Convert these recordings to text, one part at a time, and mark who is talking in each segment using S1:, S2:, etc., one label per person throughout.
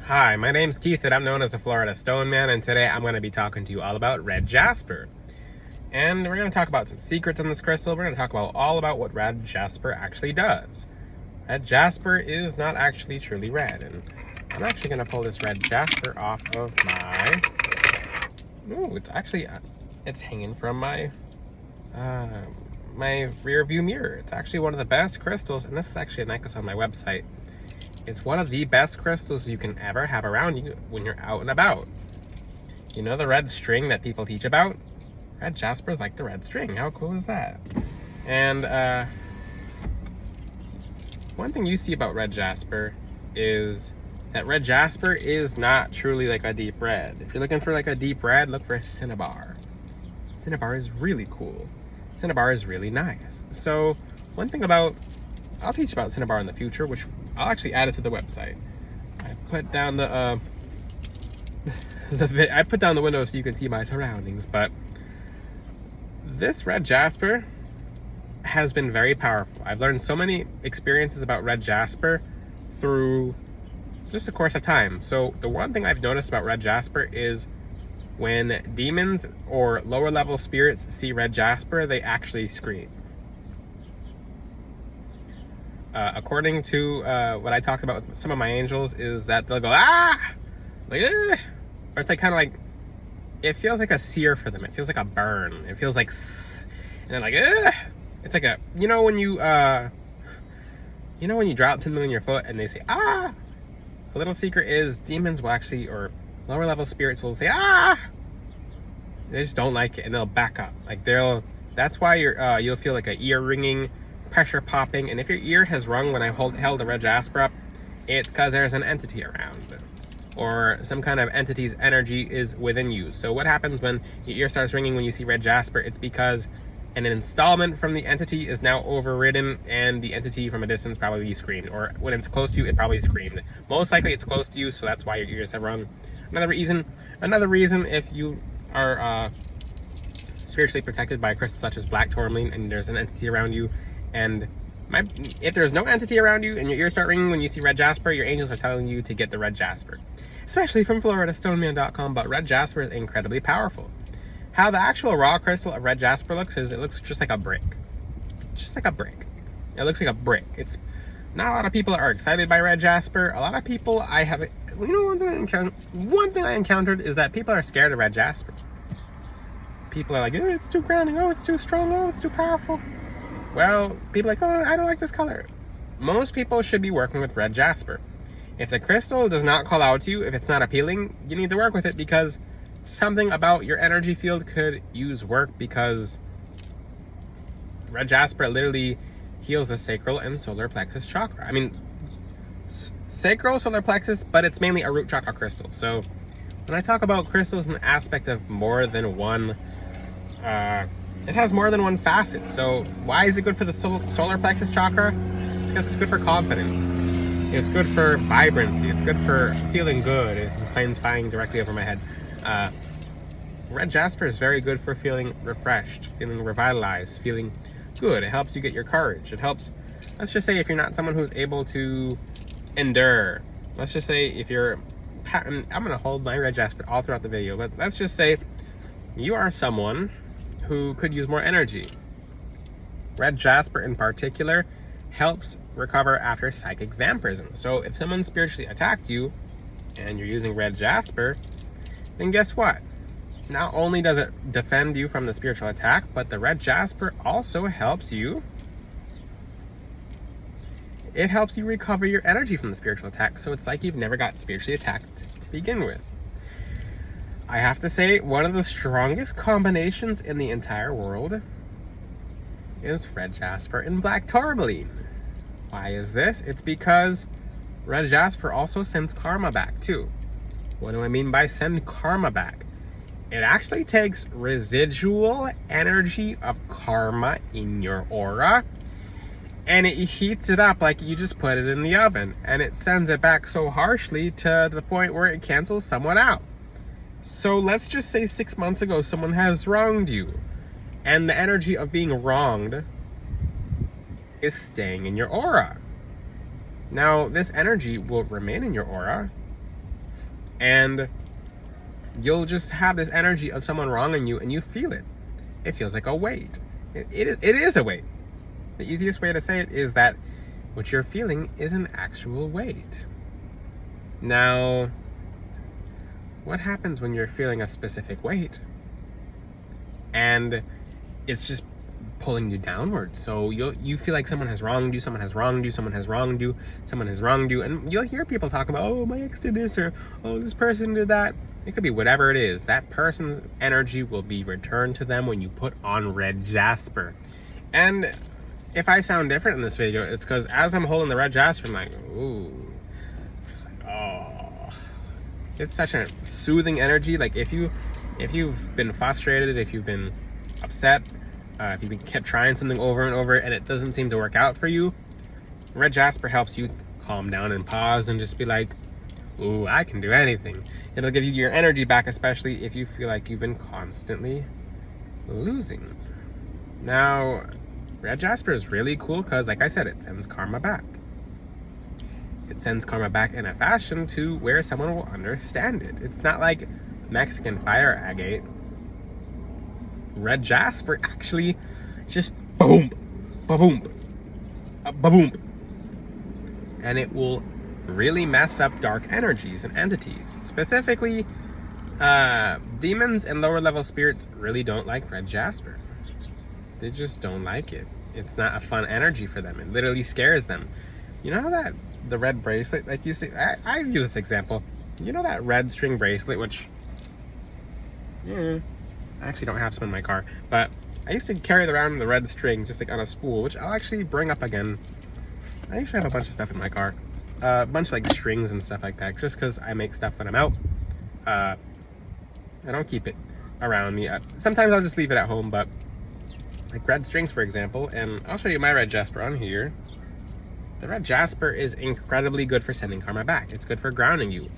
S1: Hi, my name's Keith and I'm known as the Florida Stone Man, and today I'm going to be talking to you all about red jasper. And we're going to talk about some secrets in this crystal. We're going to talk about all about what red jasper actually does. Red jasper is not actually truly red, and I'm actually going to pull this red jasper off of my... Ooh, it's hanging from my my rear view mirror. It's actually one of the best crystals, and this is actually a necklace on my website. It's one of the best crystals you can ever have around you when you're out and about. You know the red string that people teach about? Red jasper is like the red string. How cool is that? And one thing you see about red jasper is that red jasper is not truly like a deep red. If you're looking for like a deep red, look for cinnabar. Cinnabar is really cool. Cinnabar is really nice. So one thing about, I'll teach about cinnabar in the future, which I'll actually add it to the website. I put down the I put down the window so you can see my surroundings, but this red jasper has been very powerful. I've learned so many experiences about red jasper through just a course of time. So the one thing I've noticed about red jasper is when demons or lower level spirits see red jasper, they actually scream. According to what I talked about with some of my angels, is that they'll go, ah! Like, eh! Or it's like kind of like, it feels like a sear for them. It feels like a burn. It feels like, and then like, eh! It's like a, when you drop something on your foot and they say, ah! A little secret is demons will actually, or lower level spirits will say, ah! They just don't like it and they'll back up. Like that's why you'll feel like a ear ringing, pressure popping, and if your ear has rung when I held the red jasper up, it's because there's an entity around, or some kind of entity's energy is within you. So what happens when your ear starts ringing when you see red jasper? It's because an installment from the entity is now overridden, and the entity from a distance probably screamed, or when it's close to you, it probably screamed. Most likely it's close to you, so that's why your ears have rung. Another reason, if you are spiritually protected by a crystal such as black tourmaline and there's an entity around you, and if there's no entity around you and your ears start ringing when you see red jasper, your angels are telling you to get the red jasper. Especially from FloridaStoneman.com, but red jasper is incredibly powerful. How the actual raw crystal of red jasper looks is it looks just like a brick. Just like a brick. It looks like a brick. It's not a lot of people are excited by red jasper. A lot of people one thing I encountered is that people are scared of red jasper. People are like, oh, it's too grounding, oh, it's too strong, oh, it's too powerful. Well, people are like, oh, I don't like this color. Most people should be working with red jasper. If the crystal does not call out to you, if it's not appealing, you need to work with it, because something about your energy field could use work, because red jasper literally heals the sacral and solar plexus chakra. I mean, sacral, solar plexus, but it's mainly a root chakra crystal. So when I talk about crystals in the aspect of more than one, it has more than one facet. So why is it good for the solar plexus chakra? It's because it's good for confidence. It's good for vibrancy. It's good for feeling good. Planes flying directly over my head. Red jasper is very good for feeling refreshed, feeling revitalized, feeling good. It helps you get your courage. It helps, let's just say if you're not someone who's able to endure. Let's just say if you're, I'm going to hold my red jasper all throughout the video, but let's just say you are someone who could use more energy. Red jasper in particular helps recover after psychic vampirism. So if someone spiritually attacked you and you're using red jasper, then guess what? Not only does it defend you from the spiritual attack, but the red jasper also helps you. It helps you recover your energy from the spiritual attack. So it's like you've never got spiritually attacked to begin with. I have to say, one of the strongest combinations in the entire world is red jasper and black tourmaline. Why is this? It's because red jasper also sends karma back too. What do I mean by send karma back? It actually takes residual energy of karma in your aura and it heats it up like you just put it in the oven, and it sends it back so harshly to the point where it cancels someone out. So let's just say 6 months ago someone has wronged you, and the energy of being wronged is staying in your aura. Now, this energy will remain in your aura And you'll just have this energy of someone wronging you, and you feel it. It feels like a weight. It is a weight. The easiest way to say it is that what you're feeling is an actual weight. Now, what happens when you're feeling a specific weight and it's just pulling you downward? So you feel like someone has wronged you, someone has wronged you, someone has wronged you, someone has wronged you, and you'll hear people talking about, oh, my ex did this, or oh, this person did that. It could be whatever it is. That person's energy will be returned to them when you put on red Jasper. And if I sound different in this video, it's because as I'm holding the red Jasper, I'm like, ooh, just like, oh. It's such a soothing energy. Like if you've been frustrated, if you've been upset, if you've kept trying something over and over and it doesn't seem to work out for you, red Jasper helps you calm down and pause and just be like, ooh, I can do anything. It'll give you your energy back, especially if you feel like you've been constantly losing. Now, red Jasper is really cool because, like I said, it sends karma back. It sends karma back in a fashion to where someone will understand it. It's not like Mexican fire agate. Red Jasper actually just boom, ba-boom, ba-boom. And it will really mess up dark energies and entities. Specifically, demons and lower level spirits really don't like red Jasper. They just don't like it. It's not a fun energy for them. It literally scares them. You know how that the red bracelet, like you see, I've used this example. You know that red string bracelet, which I actually don't have some in my car, but I used to carry around the red string just like on a spool, which I'll actually bring up again. I usually have a bunch of stuff in my car. A bunch of like strings and stuff like that, just because I make stuff when I'm out. I don't keep it around me. Sometimes I'll just leave it at home, but like red strings, for example, and I'll show you my red Jasper on here. The red Jasper is incredibly good for sending karma back. It's good for grounding you.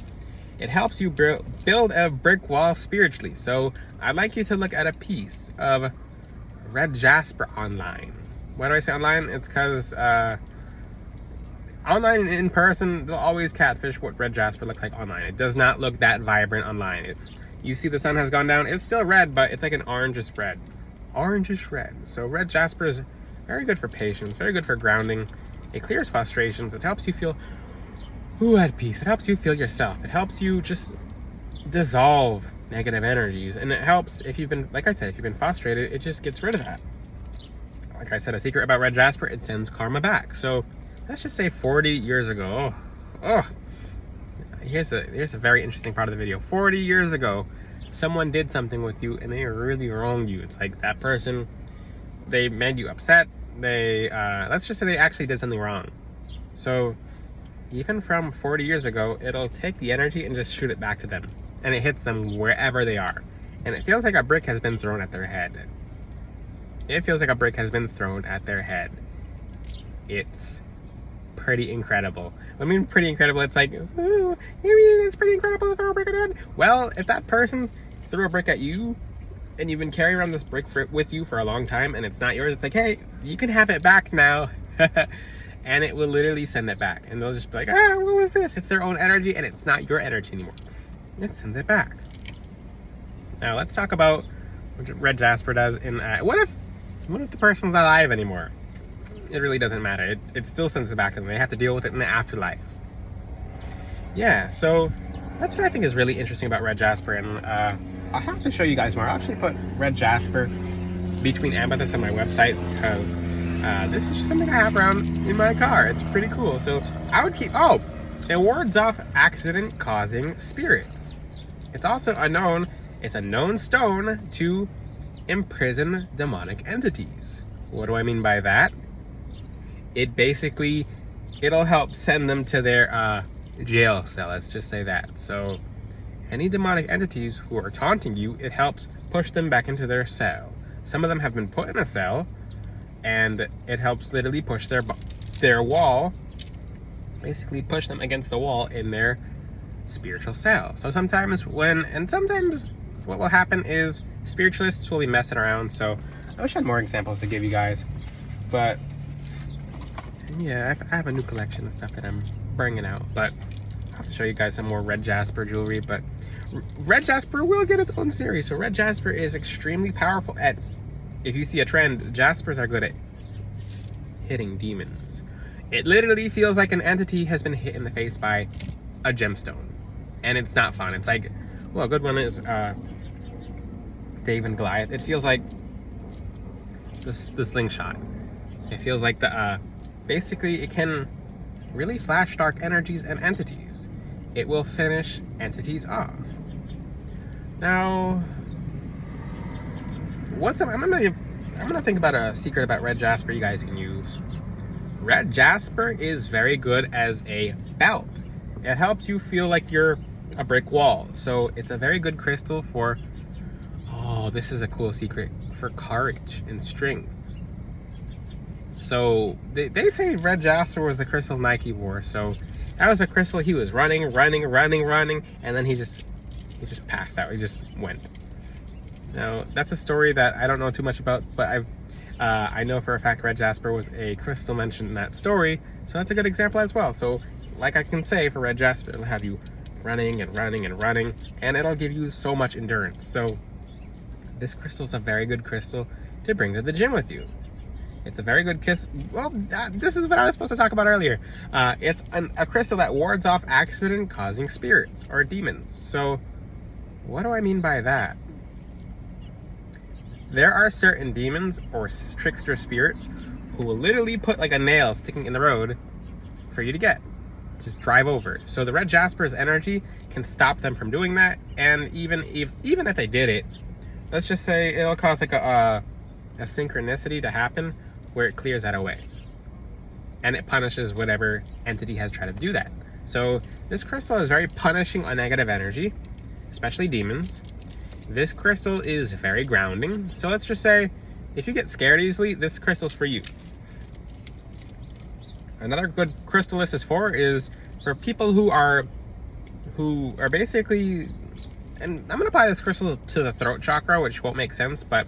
S1: It helps you build a brick wall spiritually. So I'd like you to look at a piece of red Jasper online. Why do I say online? It's because online and in person, they'll always catfish what red Jasper looks like online. It does not look that vibrant online. You see the sun has gone down. It's still red, but it's like an orangish red. Orangish red. So red Jasper is very good for patience, very good for grounding. It clears frustrations. It helps you feel at peace. It helps you feel yourself. It helps you just dissolve negative energies. And it helps if you've been, like I said, if you've been frustrated, it just gets rid of that. Like I said, a secret about red Jasper, it sends karma back. So let's just say 40 years ago, here's a very interesting part of the video. 40 years ago, someone did something with you and they really wronged you. It's like that person, they made you upset. They, let's just say they actually did something wrong. So even from 40 years ago, it'll take the energy and just shoot it back to them. And it hits them wherever they are. And it feels like a brick has been thrown at their head. It feels like a brick has been thrown at their head. It's pretty incredible. I mean, pretty incredible. It's like, ooh, it's pretty incredible to throw a brick at their head. Well, if that person threw a brick at you and you've been carrying around this brick with you for a long time and it's not yours, it's like, hey, you can have it back now. And it will literally send it back. And they'll just be like, what was this? It's their own energy and it's not your energy anymore. It sends it back. Now let's talk about what red Jasper does in, what if the person's not alive anymore? It really doesn't matter. It still sends it back to them. They have to deal with it in the afterlife. Yeah, so that's what I think is really interesting about red Jasper. And I'll have to show you guys more. I'll actually put red Jasper between amethyst on my website because this is just something I have around in my car. It's pretty cool. So I would keep, it wards off accident-causing spirits. It's also a known stone to imprison demonic entities. What do I mean by that? It'll help send them to their jail cell, let's just say that. So any demonic entities who are taunting you, it helps push them back into their cell. Some of them have been put in a cell and it helps literally push their wall, basically push them against the wall in their spiritual cell. So sometimes what will happen is spiritualists will be messing around. So I wish I had more examples to give you guys, but yeah, I have a new collection of stuff that I'm bringing out, but have to show you guys some more red Jasper jewelry, but red Jasper will get its own series. So red Jasper is extremely powerful at, if you see a trend, Jaspers are good at hitting demons. It literally feels like an entity has been hit in the face by a gemstone. And it's not fun. It's like, well, a good one is Dave and Goliath. It feels like the slingshot. It feels like basically it can really flash dark energies and entities. It will finish entities off. Now, I'm gonna think about a secret about red Jasper you guys can use. Red Jasper is very good as a belt. It helps you feel like you're a brick wall. So it's a very good crystal for, oh, this is a cool secret, for courage and strength. So they say red Jasper was the crystal Nike wore. So that was a crystal he was running, and then he just passed out. He just went. Now that's a story that I don't know too much about, but I know for a fact red Jasper was a crystal mentioned in that story, so that's a good example as well. So like I can say, for red Jasper, it'll have you running, and it'll give you so much endurance. So this crystal is a very good crystal to bring to the gym with you. It's a very good kiss. Well, this is what I was supposed to talk about earlier. It's a crystal that wards off accident-causing spirits or demons. So what do I mean by that? There are certain demons or trickster spirits who will literally put like a nail sticking in the road for you to get. Just drive over. So the red Jasper's energy can stop them from doing that. And even if they did it, let's just say it'll cause like a synchronicity to happen where it clears that away. And it punishes whatever entity has tried to do that. So this crystal is very punishing on negative energy, especially demons. This crystal is very grounding. So let's just say, if you get scared easily, this crystal's for you. Another good crystal this is for people who are basically, and I'm gonna apply this crystal to the throat chakra, which won't make sense, but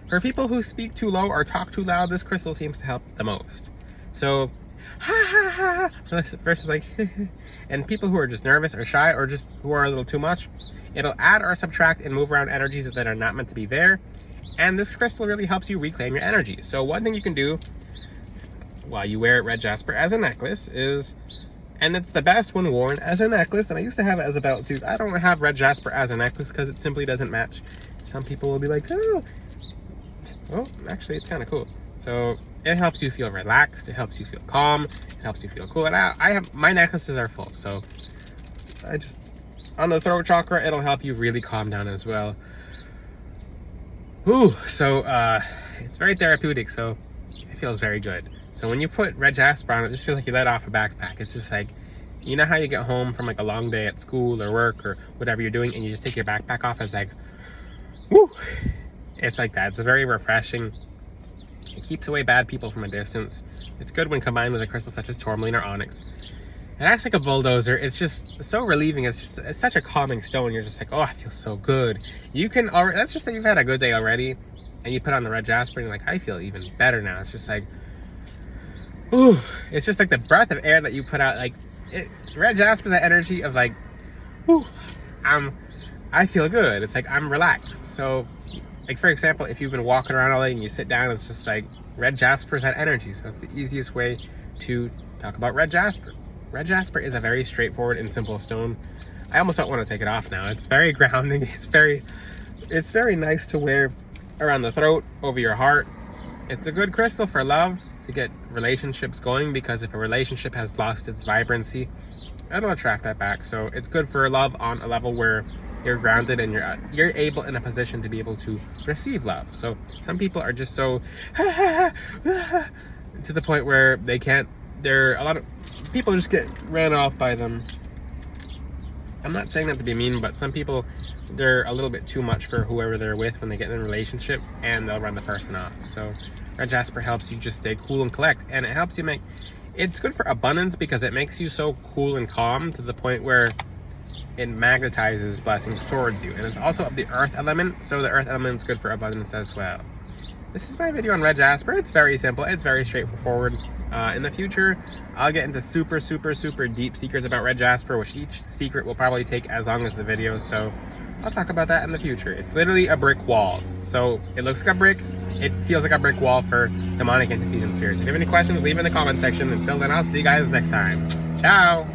S1: for people who speak too low or talk too loud, this crystal seems to help the most. So, ha ha ha, versus like, and people who are just nervous or shy or just who are a little too much, it'll add or subtract and move around energies that are not meant to be there. And this crystal really helps you reclaim your energy. So one thing you can do while you wear red Jasper as a necklace is, and it's the best when worn as a necklace, and I used to have it as a belt too. I don't have red Jasper as a necklace because it simply doesn't match. Some people will be like, oh, well, actually it's kind of cool. So it helps you feel relaxed, it helps you feel calm, it helps you feel cool. And I have, my necklaces are full, so I just, on the throat chakra, it'll help you really calm down as well. Ooh, so it's very therapeutic, so it feels very good. So when you put red Jasper on, it just feels like you let off a backpack. It's just like, you know how you get home from like a long day at school or work or whatever you're doing, and you just take your backpack off? It's like, woo! It's like that. It's very refreshing. It keeps away bad people from a distance. It's good when combined with a crystal such as tourmaline or onyx. It acts like a bulldozer. It's just so relieving. It's such a calming stone. You're just like, oh, I feel so good. You can already, let's just say you've had a good day already, and you put on the red Jasper, and you're like, I feel even better now. It's just like, ooh, it's just like the breath of air that you put out. Like, red Jasper's that energy of like, whew, I feel good. It's like, I'm relaxed. So, like, for example, if you've been walking around all day and you sit down, it's just like, red Jasper's that energy. So it's the easiest way to talk about red Jasper. Red Jasper is a very straightforward and simple stone. I almost don't want to take it off now. It's very grounding. It's very nice to wear around the throat, over your heart. It's a good crystal for love, to get relationships going, because if a relationship has lost its vibrancy, it'll attract that back. So it's good for love on a level where you're grounded and you're able in a position to be able to receive love. So some people are just so to the point where they can't, a lot of people just get ran off by them. I'm not saying that to be mean, but some people, they're a little bit too much for whoever they're with when they get in a relationship, and they'll run the person off. So red Jasper helps you just stay cool and collect, and it helps you it's good for abundance because it makes you so cool and calm to the point where it magnetizes blessings towards you. And it's also of the earth element, so the earth element is good for abundance as well. This is my video on red Jasper. It's very simple, it's very straightforward. In the future, I'll get into super deep secrets about Red Jasper, which each secret will probably take as long as the video, so I'll talk about that in the future. It's literally a brick wall. So it looks like a brick, it feels like a brick wall for demonic entities and spirits. If you have any questions, leave in the comment section. Until then, I'll see you guys next time. Ciao!